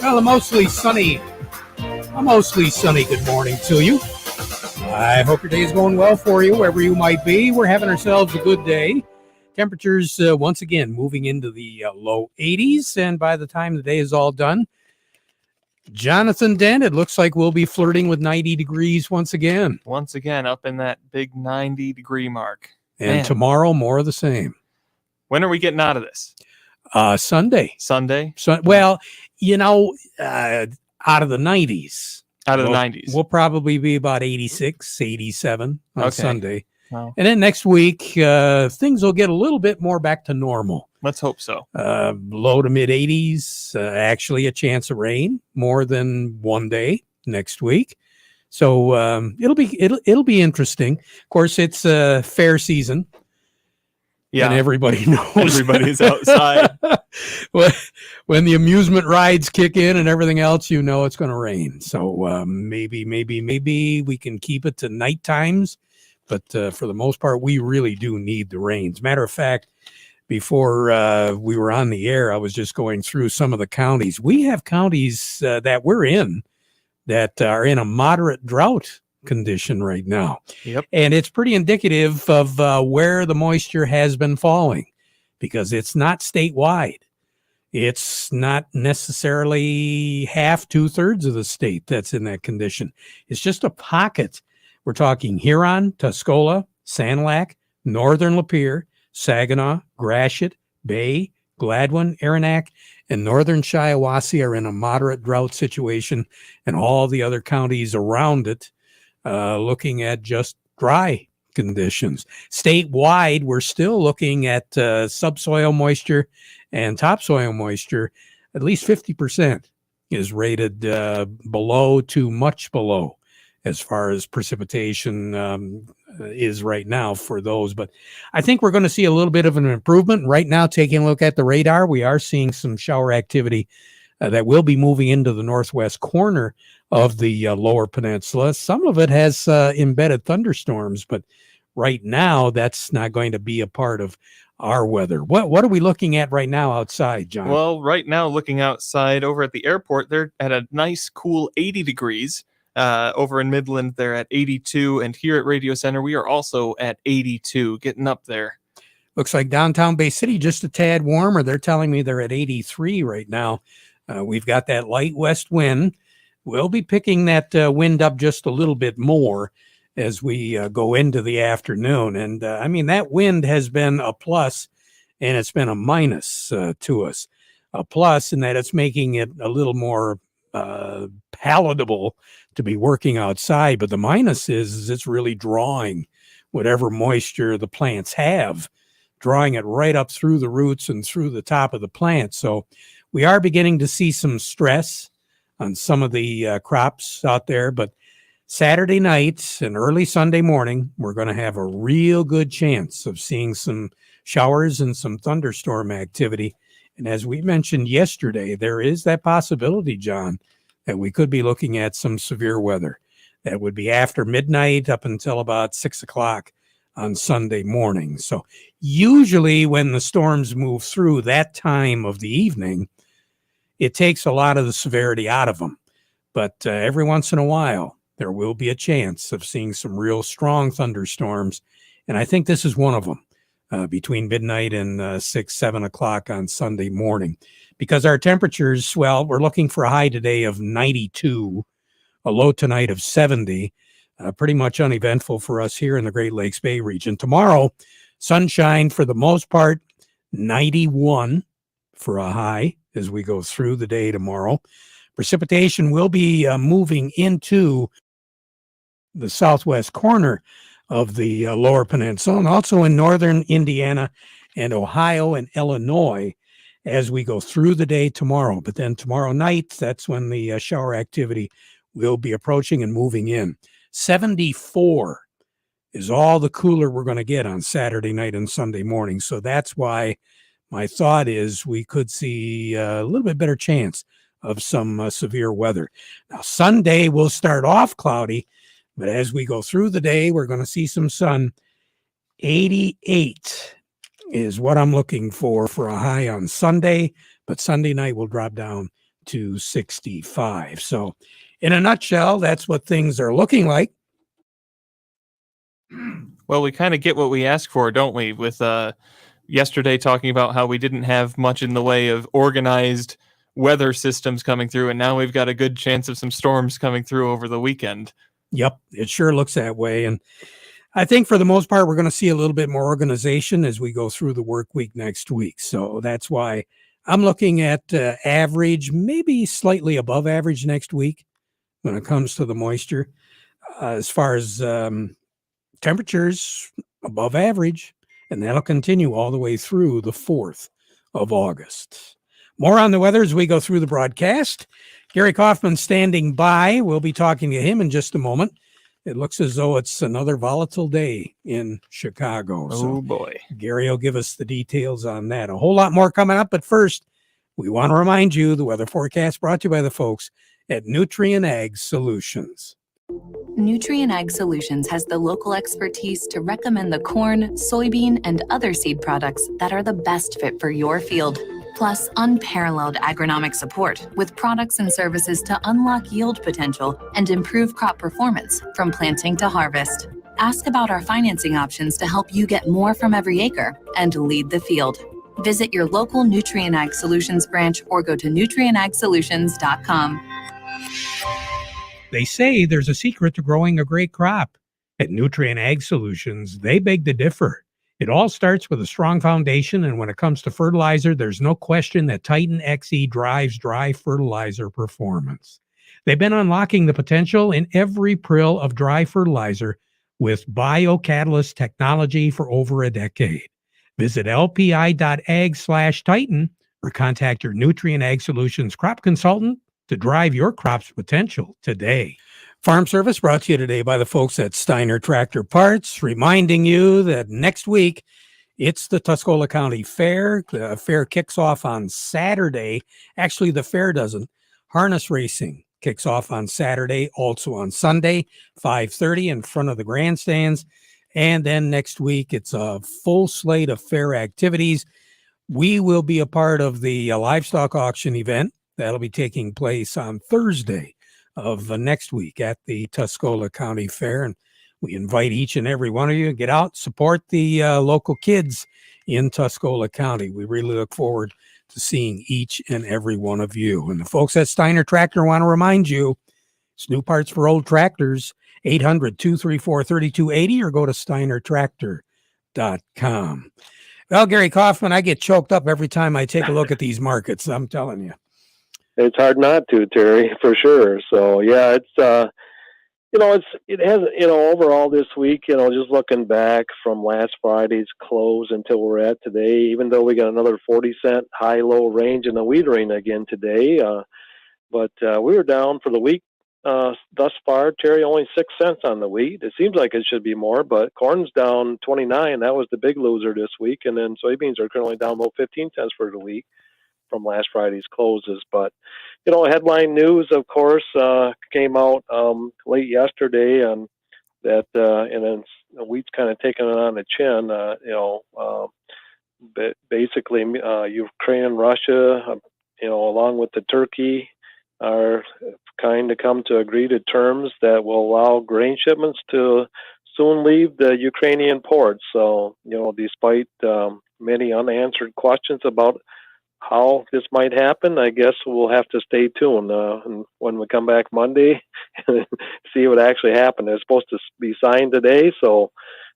Well, a mostly sunny good morning to you. I hope your day is going well for you, wherever you might be. We're having ourselves a good day. Temperatures, once again, moving into the low 80s, and by the time the day is all done, Jonathan Dent, it looks like we'll be flirting with 90 degrees once again. Once again, up in that big 90-degree mark. And Man. tomorrow, more of the same. When are we getting out of this? Sunday. Sunday? Well, out of the 90s. Out of the 90s. We'll probably be about 86, 87 on Sunday. Well, And then next week, things will get a little bit more back to normal. let's hope so. Low to mid 80s, actually a chance of rain more than one day next week. So it'll be interesting. Of course, it's fair season. Yeah. And everybody knows. Everybody's outside. When the amusement rides kick in and everything else, it's going to rain. So maybe we can keep it to night times. But for the most part, we really do need the rains. Matter of fact, before we were on the air, I was just going through some of the counties. We have counties that we're in that are in a moderate drought condition right now. Yep. And it's pretty indicative of where the moisture has been falling, because it's not statewide. It's not necessarily half, 2/3 of the state that's in that condition. It's just a pocket. We're talking Huron, Tuscola, Sand Lac, Northern Lapeer, Saginaw, Gratiot, Bay, Gladwin, Aranac, and Northern Shiawassee are in a moderate drought situation, and all the other counties around it looking at just dry conditions. Statewide, we're still looking at subsoil moisture and topsoil moisture. At least 50% is rated below to much below as far as precipitation is right now for those. But I think we're going to see a little bit of an improvement. Right now, taking a look at the radar, we are seeing some shower activity that will be moving into the northwest corner of the lower peninsula. Some of it has embedded thunderstorms, but right now that's not going to be a part of our weather. What are we looking at right now outside, John? Well, right now, looking outside over at the airport, they're at a nice, cool 80 degrees. Over in Midland, they're at 82. And here at Radio Center, we are also at 82, getting up there. Looks like downtown Bay City just a tad warmer. They're telling me they're at 83 right now. We've got that light west wind. We'll be picking that wind up just a little bit more as we go into the afternoon. And that wind has been a plus and it's been a minus to us. A plus in that it's making it a little more palatable to be working outside. But the minus is it's really drawing whatever moisture the plants have, drawing it right up through the roots and through the top of the plant. So we are beginning to see some stress on some of the crops out there, but Saturday night and early Sunday morning, we're going to have a real good chance of seeing some showers and some thunderstorm activity. And as we mentioned yesterday, there is that possibility, John, that we could be looking at some severe weather. That would be after midnight up until about 6 o'clock on Sunday morning. So usually when the storms move through that time of the evening, it takes a lot of the severity out of them. But every once in a while, there will be a chance of seeing some real strong thunderstorms. And I think this is one of them between midnight and 6, 7 o'clock on Sunday morning. Because our temperatures, well, we're looking for a high today of 92, a low tonight of 70. Pretty much uneventful for us here in the Great Lakes Bay region. Tomorrow, sunshine for the most part, 91 for a high as we go through the day tomorrow. Precipitation will be moving into the southwest corner of the lower peninsula and also in northern Indiana and Ohio and Illinois as we go through the day tomorrow. But then tomorrow night, that's when the shower activity will be approaching and moving in. 74 is all the cooler we're going to get on Saturday night and Sunday morning. So that's why my thought is we could see a little bit better chance of some severe weather. Now, Sunday will start off cloudy, but as we go through the day, we're going to see some sun. 88 is what I'm looking for a high on Sunday, but Sunday night will drop down to 65. So in a nutshell, that's what things are looking like. Well, we kind of get what we ask for, don't we? With yesterday talking about how we didn't have much in the way of organized weather systems coming through, and now we've got a good chance of some storms coming through over the weekend. Yep, it sure looks that way. And I think for the most part, we're going to see a little bit more organization as we go through the work week next week. So that's why I'm looking at average, maybe slightly above average next week when it comes to the moisture. As far as temperatures, above average, and that'll continue all the way through the 4th of August. More on the weather as we go through the broadcast. Gary Kaufman standing by. We'll be talking to him in just a moment. It looks as though it's another volatile day in Chicago. Oh, boy. Gary will give us the details on that. A whole lot more coming up, but first, we want to remind you the weather forecast brought to you by the folks at Nutrien Ag Solutions. Nutrien Ag Solutions has the local expertise to recommend the corn, soybean, and other seed products that are the best fit for your field. Plus, unparalleled agronomic support with products and services to unlock yield potential and improve crop performance from planting to harvest. Ask about our financing options to help you get more from every acre and lead the field. Visit your local Nutrien Ag Solutions branch or go to nutrienagsolutions.com. They say there's a secret to growing a great crop. At Nutrien Ag Solutions, they beg to differ. It all starts with a strong foundation, and when it comes to fertilizer, there's no question that Titan XE drives dry fertilizer performance. They've been unlocking the potential in every prill of dry fertilizer with biocatalyst technology for over a decade. Visit lpi.ag/Titan or contact your Nutrien Ag Solutions crop consultant to drive your crop's potential today. Farm Service brought to you today by the folks at Steiner Tractor Parts, reminding you that next week it's the Tuscola County Fair. The fair kicks off on Saturday. Actually, the fair doesn't. Harness racing kicks off on Saturday, also on Sunday, 5:30 in front of the grandstands. And then next week, it's a full slate of fair activities. We will be a part of the livestock auction event. That'll be taking place on Thursday of next week at the Tuscola County Fair. And we invite each and every one of you to get out, support the local kids in Tuscola County. We really look forward to seeing each and every one of you. And the folks at Steiner Tractor want to remind you, it's new parts for old tractors, 800-234-3280, or go to steinertractor.com. Well, Gary Kaufman, I get choked up every time I take a look at these markets. I'm telling you. It's hard not to, Terry, for sure. So yeah, it has, overall this week, just looking back from last Friday's close until we're at today, even though we got another 40-cent high-low range in the wheat arena again today. But we were down for the week thus far, Terry, only 6 cents on the wheat. It seems like it should be more, but corn's down 29. That was the big loser this week. And then soybeans are currently down about 15 cents for the week from last Friday's closes. But, headline news, of course, came out late yesterday, and that, and then wheat's kind of taking it on the chin. Basically, Ukraine and Russia, along with the Turkey, are kind of come to agree to terms that will allow grain shipments to soon leave the Ukrainian ports. So, despite many unanswered questions about how this might happen, I guess we'll have to stay tuned and when we come back Monday and see what actually happened. It's supposed to be signed today,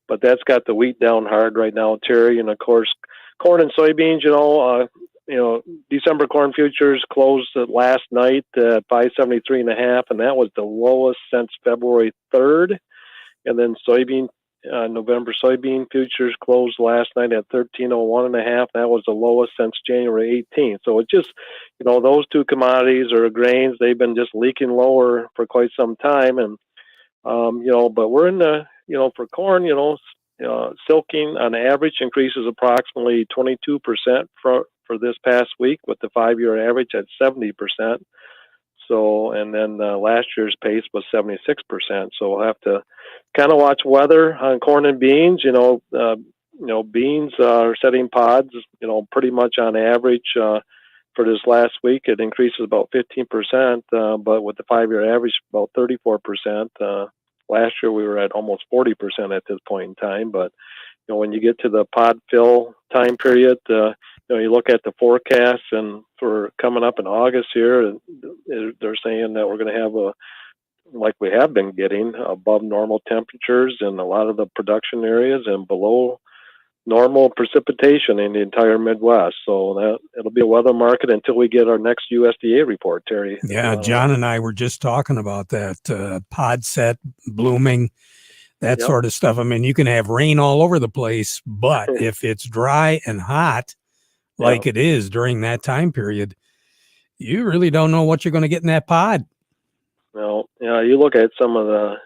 but that's got the wheat down hard right now, Terry. And of course, corn and soybeans, December corn futures closed last night at 573.5, and that was the lowest since February 3rd. And then November soybean futures closed last night at 1301.5. That was the lowest since January 18th. So it just, those two commodities or grains, they've been just leaking lower for quite some time. And, but we're in the, for corn, silking on average increases approximately 22% for this past week, with the 5-year average at 70%. So, and then last year's pace was 76%. So we'll have to kind of watch weather on corn and beans. Beans are setting pods, pretty much on average for this last week, it increases about 15%, but with the 5-year average, about 34%. Last year, we were at almost 40% at this point in time. But when you get to the pod fill time period, you look at the forecasts, and for coming up in August here, they're saying that we're going to have like we have been getting, above normal temperatures in a lot of the production areas and below normal precipitation in the entire Midwest. So it'll be a weather market until we get our next USDA report, Terry. Yeah, John and I were just talking about that, pod set, blooming, that Yep. sort of stuff. I mean, you can have rain all over the place, but if it's dry and hot, like it is during that time period, you really don't know what you're going to get in that pod. Well, you look at some of the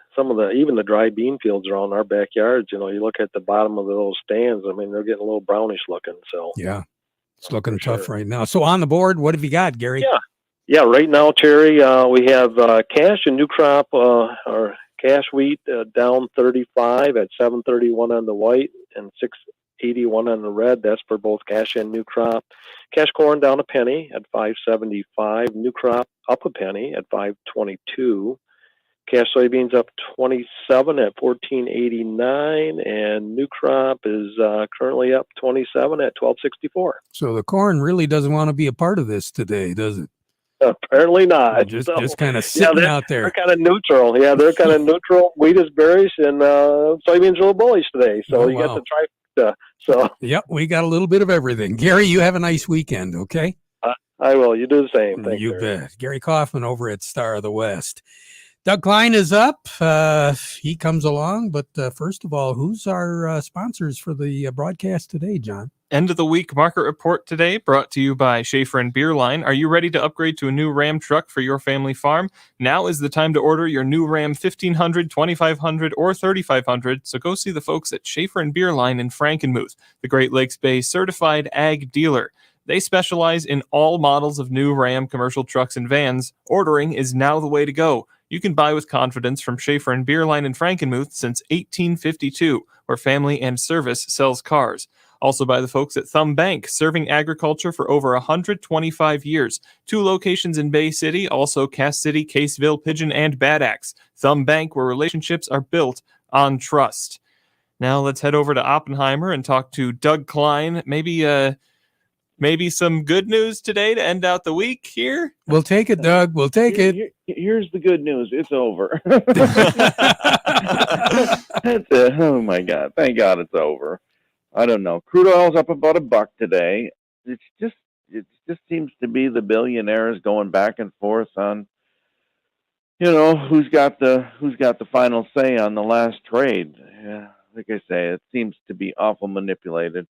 even the dry bean fields around our backyards. You look at the bottom of those stands. I mean, they're getting a little brownish looking. So yeah, it's looking tough right now. So on the board, what have you got, Gary? Yeah. Right now, Terry, we have cash and new crop or cash wheat down 35 at 731 on the white and 681 on the red. That's for both cash and new crop. Cash corn down a penny at 575. New crop up a penny at 522. Cash soybeans up 27 at 1489, and new crop is currently up 27 at 1264. So the corn really doesn't want to be a part of this today, does it? Apparently not. Just kind of sitting out there. They're kind of neutral. Yeah, they're kind of neutral. Wheat is bearish, and soybeans are a little bullish today. So got the trifecta. So yep, we got a little bit of everything. Gary, you have a nice weekend, okay? I will. You do the same. Thank you. You bet. Gary Kaufman over at Star of the West. Doug Klein is up. He comes along, but first of all, who's our sponsors for the broadcast today, John? End of the week market report today, brought to you by Schaefer and Beerline. Are you ready to upgrade to a new Ram truck for your family farm? Now is the time to order your new Ram 1500, 2500, or 3500. So go see the folks at Schaefer and Beerline in Frankenmuth, the Great Lakes Bay certified ag dealer. They specialize in all models of new Ram commercial trucks and vans. Ordering is now the way to go. You can buy with confidence from Schaefer and Beerline in Frankenmuth since 1852, where family and service sells cars. Also by the folks at Thumb Bank, serving agriculture for over 125 years. 2 locations in Bay City, also Cass City, Caseville, Pigeon, and Bad Axe. Thumb Bank, where relationships are built on trust. Now let's head over to Oppenheimer and talk to Doug Klein. Maybe some good news today to end out the week here. We'll take it, Doug. We'll take it. Here's the good news. It's over. Oh, my God. Thank God it's over. I don't know. Crude oil's up about $1 today. It just seems to be the billionaires going back and forth on, who's got the final say on the last trade. Yeah, like I say, it seems to be awful manipulated.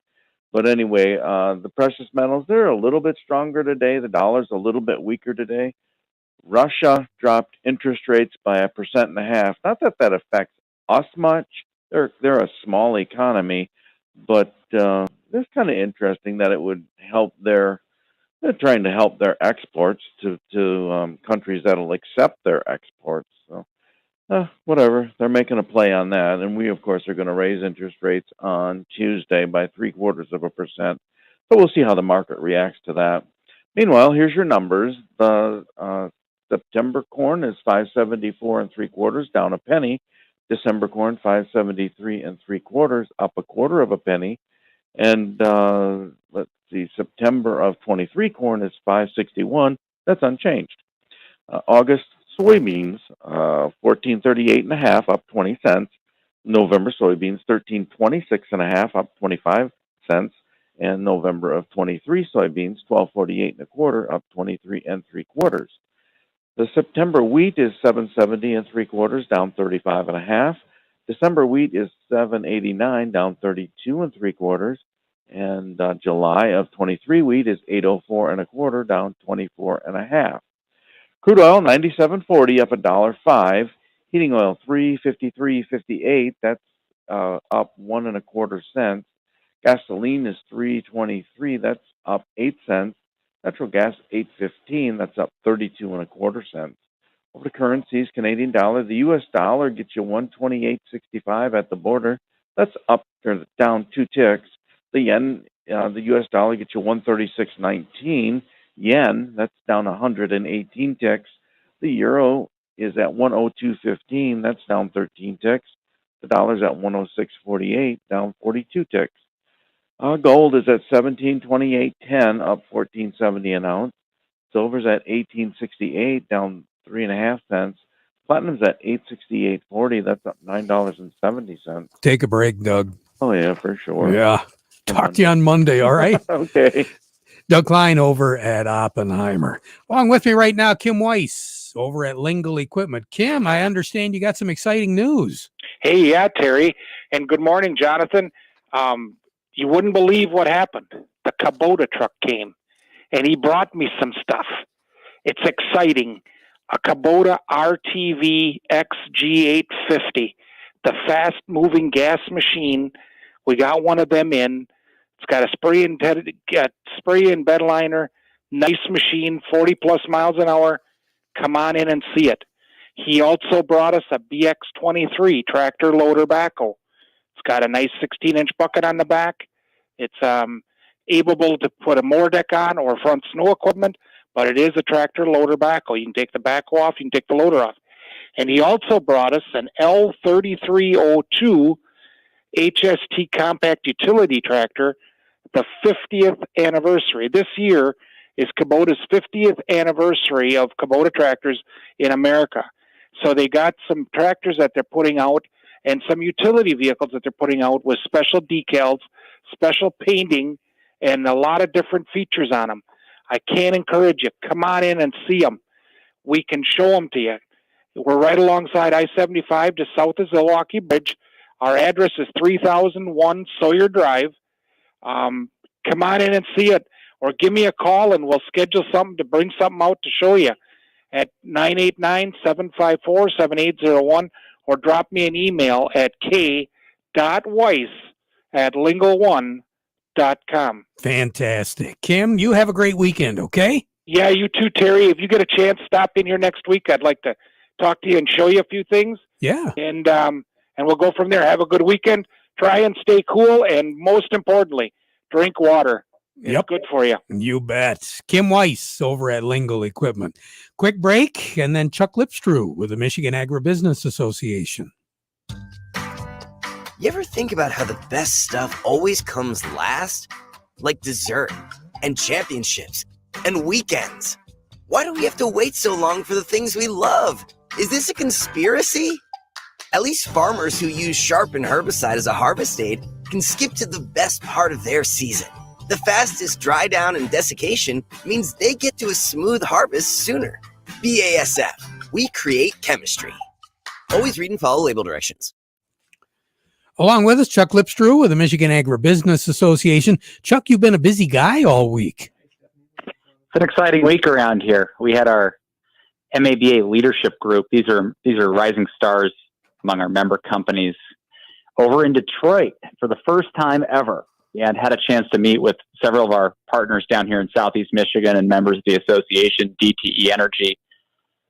But anyway, the precious metals, they're a little bit stronger today. The dollar's a little bit weaker today. Russia dropped interest rates by 1.5%. Not that affects us much. They're a small economy, but it's kind of interesting that it would help they're trying to help their exports to countries that'll accept their exports. So whatever, they're making a play on that, and we of course are going to raise interest rates on Tuesday by 0.75%. So we'll see how the market reacts to that. Meanwhile, here's your numbers. The September corn is 5.74 3/4, down a penny. December corn 5.73 3/4, up 1/4 penny. And let's see, September of 23 corn is 5.61. That's unchanged. August soybeans 14.38.5, up 20 cents. November soybeans 13.26.5, up 25 cents. And November of 23 soybeans 12.48 1/4, up 23 3/4. The September wheat is 7.70 3/4, down 35.5. December wheat is 7.89, down 32 3/4. And July of 23 wheat is 8.04 1/4, down 24.5. Crude oil 97.40, up $1.05. Heating oil 3.53.58. That's up 1 1/4 cents. Gasoline is 3.23. That's up 8 cents. Natural gas 8.15. That's up 32 1/4 cents. Over to currencies, Canadian dollar. The U.S. dollar gets you 128.65 at the border. That's up or down 2 ticks. The yen, the U.S. dollar gets you 136.19. yen, that's down 118 ticks. The euro is at 102.15, that's down 13 ticks. The dollar's at 106.48, down 42 ticks. Gold is at 1728.10, up 14.70 an ounce. Silver's at 1868, down 3.5 cents. Platinum's at 868.40, that's up $9.70. Take a break, Doug. Oh yeah, for sure. Yeah. Talk to you on Monday, all right? Okay. Doug Klein over at Oppenheimer. Along with me right now, Kim Weiss over at Lingle Equipment. Kim, I understand you got some exciting news. Hey, yeah, Terry, and good morning, Jonathan. You wouldn't believe what happened. The Kubota truck came, and he brought me some stuff. It's exciting. A Kubota RTV XG850, the fast-moving gas machine. We got one of them in. It's got a spray and bed liner, nice machine, 40-plus miles an hour. Come on in and see it. He also brought us a BX23 tractor loader backhoe. It's got a nice 16-inch bucket on the back. It's able to put a mower deck on or front snow equipment, but it is a tractor loader backhoe. You can take the backhoe off, you can take the loader off. And he also brought us an L3302 HST compact utility tractor, the 50th anniversary. This year is Kubota's 50th anniversary of Kubota tractors in America. So they got some tractors that they're putting out and some utility vehicles that they're putting out with special decals, special painting, and a lot of different features on them. I can't encourage you. Come on in and see them. We can show them to you. We're right alongside I-75 to south of Zilwaukee Bridge. Our address is 3001 Sawyer Drive. Come on in and see it, or give me a call and we'll schedule something to bring something out to show you at 989-754-7801, or drop me an email at k.weiss@lingle1.com. Fantastic. Kim, you have a great weekend, okay? Yeah, you too, Terry. If you get a chance, stop in here next week. I'd like to talk to you and show you a few things. Yeah. And we'll go from there. Have a good weekend. Try and stay cool, and most importantly, drink water. It's good for you. You bet. Kim Weiss over at Lingle Equipment. Quick break, and then Chuck Lipstrew with the Michigan Agribusiness Association. You ever think about how the best stuff always comes last? Like dessert, and championships, and weekends. Why do we have to wait so long for the things we love? Is this a conspiracy? At least farmers who use Sharpen herbicide as a harvest aid can skip to the best part of their season. The fastest dry down and desiccation means they get to a smooth harvest sooner. BASF, we create chemistry. Always read and follow label directions. Along with us, Chuck Lipstrew with the Michigan Agribusiness Association. Chuck, you've been a busy guy all week. It's an exciting week around here. We had our MABA leadership group. These are rising stars among our member companies over in Detroit for the first time ever. And had a chance to meet with several of our partners down here in Southeast Michigan and members of the association, DTE Energy,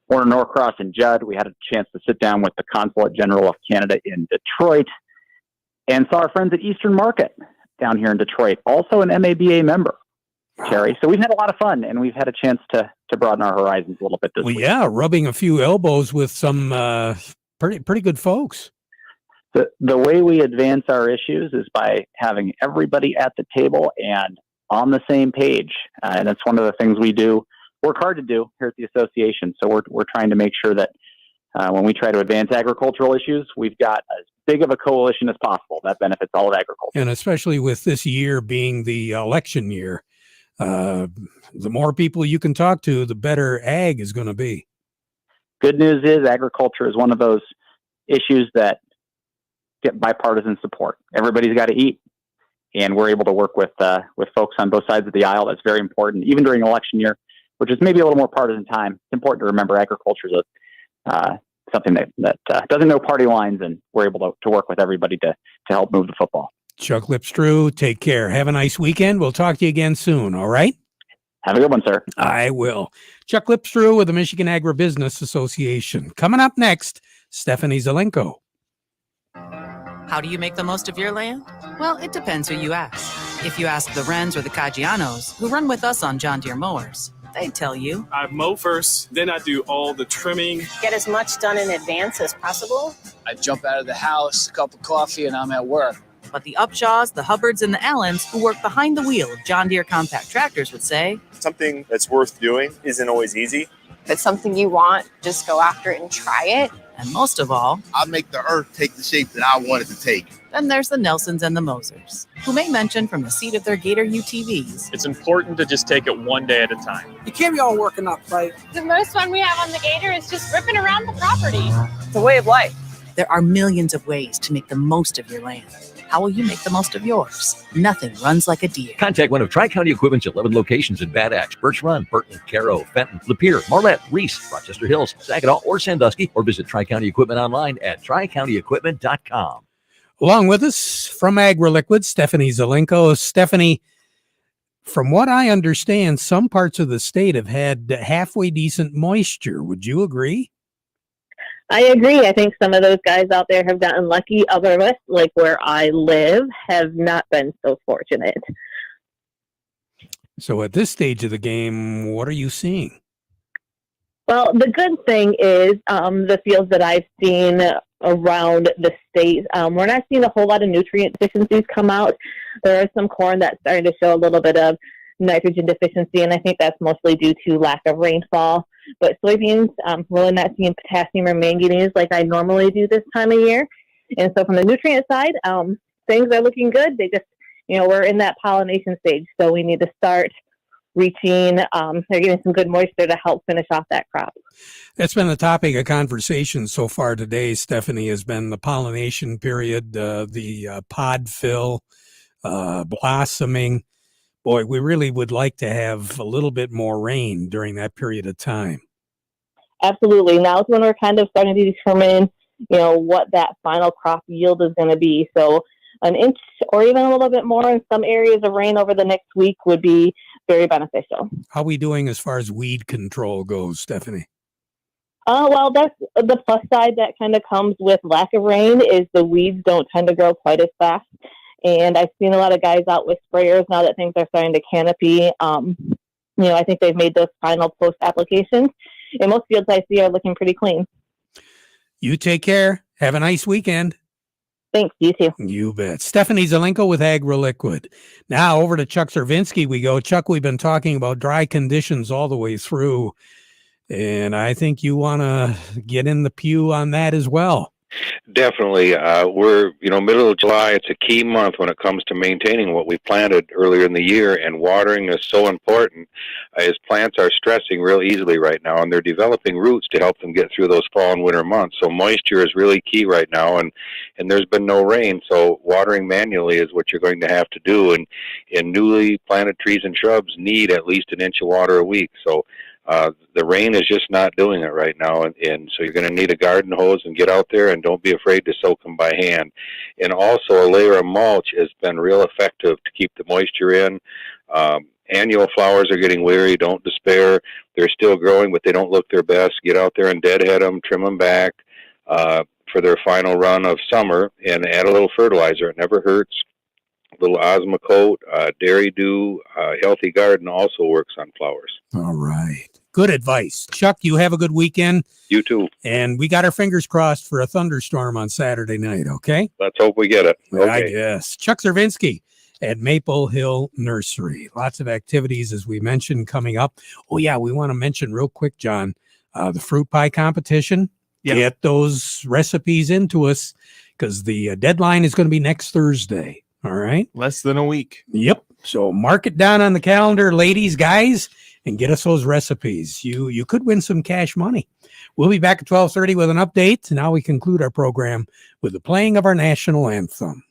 Warner Norcross, and Judd. We had a chance to sit down with the Consulate General of Canada in Detroit and saw our friends at Eastern Market down here in Detroit, also an MABA member, Terry. So we've had a lot of fun, and we've had a chance to broaden our horizons a little bit this week. Yeah, rubbing a few elbows with some pretty good folks. The way we advance our issues is by having everybody at the table and on the same page. And it's one of the things we work hard to do here at the association. So we're trying to make sure that when we try to advance agricultural issues, we've got as big of a coalition as possible that benefits all of agriculture. And especially with this year being the election year, the more people you can talk to, the better ag is going to be. Good news is agriculture is one of those issues that get bipartisan support. Everybody's got to eat, and we're able to work with folks on both sides of the aisle. That's very important, even during election year, which is maybe a little more partisan time. It's important to remember agriculture is something that doesn't know party lines, and we're able to work with everybody to help move the football. Chuck Lipstrew, take care. Have a nice weekend. We'll talk to you again soon, all right? Have a good one, sir. I will. Chuck Lipstrew with the Michigan Agribusiness Association. Coming up next, Stephanie Zelenko. How do you make the most of your land? Well, it depends who you ask. If you ask the Wrens or the Caggianos, who run with us on John Deere mowers, They tell you. I mow first, then I do all the trimming. Get as much done in advance as possible. I jump out of the house, a cup of coffee, and I'm at work. But the Upshaws, the Hubbards, and the Allens who work behind the wheel of John Deere compact tractors would say, something that's worth doing isn't always easy. If it's something you want, just go after it and try it. And most of all, I'll make the earth take the shape that I want it to take. Then there's the Nelsons and the Mosers, who may mention from the seat of their Gator UTVs. It's important to just take it one day at a time. You can't be all working up, right? The most fun we have on the Gator is just ripping around the property. It's a way of life. There are millions of ways to make the most of your land. How will you make the most of yours? Nothing runs like a Deere. Contact one of Tri-County Equipment's 11 locations in Bad Axe, Birch Run, Burton, Caro, Fenton, Lapeer, Marlette, Reese, Rochester Hills, Saginaw, or Sandusky, or visit Tri-County Equipment online at tricountyequipment.com. Along with us from AgriLiquid, Stephanie Zelenko. Stephanie, from what I understand, some parts of the state have had halfway decent moisture. Would you agree? I agree. I think some of those guys out there have gotten lucky. Others, like where I live, have not been so fortunate. So at this stage of the game, what are you seeing? Well, the good thing is the fields that I've seen around the state, we're not seeing a whole lot of nutrient deficiencies come out. There is some corn that's starting to show a little bit of nitrogen deficiency, and I think that's mostly due to lack of rainfall. But soybeans, really not seeing potassium or manganese like I normally do this time of year. And so from the nutrient side, things are looking good. They just, we're in that pollination stage, so we need to start reaching, they're getting some good moisture to help finish off that crop. That's been the topic of conversation so far today, Stephanie, has been the pollination period, the pod fill, blossoming. Boy, we really would like to have a little bit more rain during that period of time. Absolutely. Now is when we're kind of starting to determine, what that final crop yield is going to be. So an inch or even a little bit more in some areas of rain over the next week would be very beneficial. How are we doing as far as weed control goes, Stephanie? Well, that's the plus side that kind of comes with lack of rain is the weeds don't tend to grow quite as fast. And I've seen a lot of guys out with sprayers now that things are starting to canopy. I think they've made those final post applications. And most fields I see are looking pretty clean. You take care. Have a nice weekend. Thanks. You too. You bet. Stephanie Zelenko with AgriLiquid. Now over to Chuck Cervinski we go. Chuck, we've been talking about dry conditions all the way through. And I think you want to get in the pew on that as well. Definitely. We're, middle of July. It's a key month when it comes to maintaining what we planted earlier in the year, and watering is so important as plants are stressing real easily right now, and they're developing roots to help them get through those fall and winter months. So moisture is really key right now, and there's been no rain, so watering manually is what you're going to have to do, and newly planted trees and shrubs need at least an inch of water a week. So the rain is just not doing it right now, and so you're going to need a garden hose and get out there, and don't be afraid to soak them by hand. And also a layer of mulch has been real effective to keep the moisture in. Annual flowers are getting weary. Don't despair. They're still growing, but they don't look their best. Get out there and deadhead them, trim them back for their final run of summer, and add a little fertilizer. It never hurts. A little Osmocote, Dairy Dew, Healthy Garden also works on flowers. All right. Good advice. Chuck, you have a good weekend. You too. And we got our fingers crossed for a thunderstorm on Saturday night, okay? Let's hope we get it. Okay. I guess. Chuck Cervinski at Maple Hill Nursery. Lots of activities, as we mentioned, coming up. Oh, yeah, we want to mention real quick, John, the fruit pie competition. Yeah. Get those recipes into us because the deadline is going to be next Thursday. All right. Less than a week. Yep. So mark it down on the calendar, ladies, guys, and get us those recipes. You could win some cash money. We'll be back at 12:30 with an update. Now we conclude our program with the playing of our national anthem.